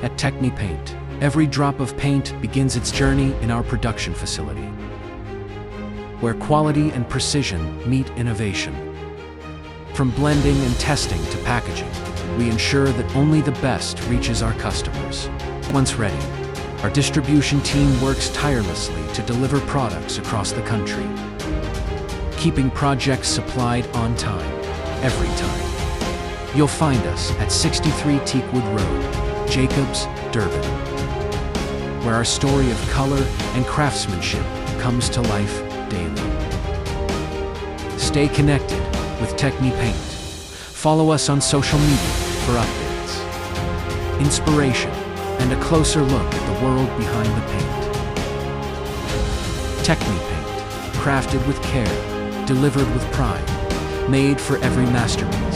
At Technipaint, every drop of paint begins its journey in our production facility, where quality and precision meet innovation. From blending and testing to packaging, we ensure that only the best reaches our customers. Once ready, our distribution team works tirelessly to deliver products across the country, keeping projects supplied on time, every time. You'll find us at 63 Teakwood Road, Jacobs, Durban, where our story of color and craftsmanship comes to life daily. Stay connected with Technipaint. Follow us on social media for updates, inspiration, and a closer look at the world behind the paint. Technipaint, crafted with care, delivered with pride, made for every masterpiece.